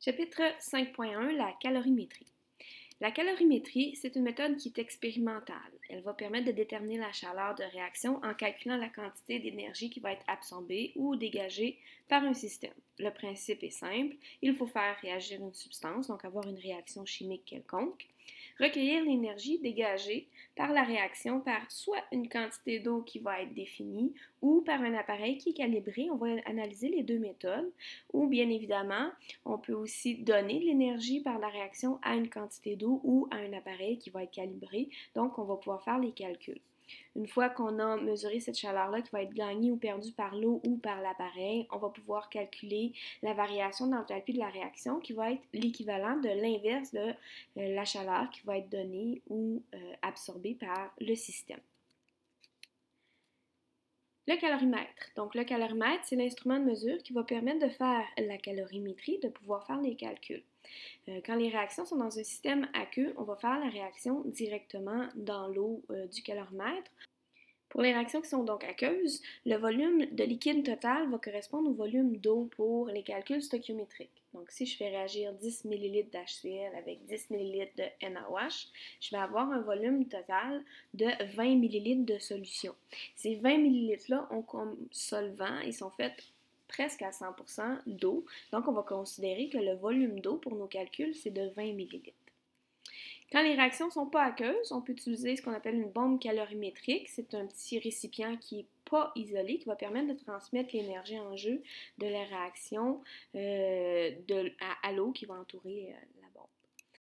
Chapitre 5.1, la calorimétrie. La calorimétrie, c'est une méthode qui est expérimentale. Elle va permettre de déterminer la chaleur de réaction en calculant la quantité d'énergie qui va être absorbée ou dégagée par un système. Le principe est simple, il faut faire réagir une substance, donc avoir une réaction chimique quelconque, recueillir l'énergie dégagée par la réaction par soit une quantité d'eau qui va être définie ou par un appareil qui est calibré. On va analyser les deux méthodes. Ou bien évidemment, on peut aussi donner de l'énergie par la réaction à une quantité d'eau ou à un appareil qui va être calibré. Donc, on va pouvoir faire les calculs. Une fois qu'on a mesuré cette chaleur-là qui va être gagnée ou perdue par l'eau ou par l'appareil, on va pouvoir calculer la variation d'enthalpie de la réaction qui va être l'équivalent de l'inverse de la chaleur qui va être donnée ou absorbée par le système. Le calorimètre. Donc, le calorimètre, c'est l'instrument de mesure qui va permettre de faire la calorimétrie, de pouvoir faire les calculs. Quand les réactions sont dans un système aqueux, on va faire la réaction directement dans l'eau du calorimètre. Pour les réactions qui sont donc aqueuses, le volume de liquide total va correspondre au volume d'eau pour les calculs stoichiométriques. Donc, si je fais réagir 10 ml d'HCl avec 10 ml de NaOH, je vais avoir un volume total de 20 ml de solution. Ces 20 ml-là ont comme solvant, ils sont faits presque à 100% d'eau. Donc, on va considérer que le volume d'eau pour nos calculs, c'est de 20 ml. Quand les réactions ne sont pas aqueuses, on peut utiliser ce qu'on appelle une bombe calorimétrique. C'est un petit récipient qui n'est pas isolé, qui va permettre de transmettre l'énergie en jeu de la réaction à l'eau qui va entourer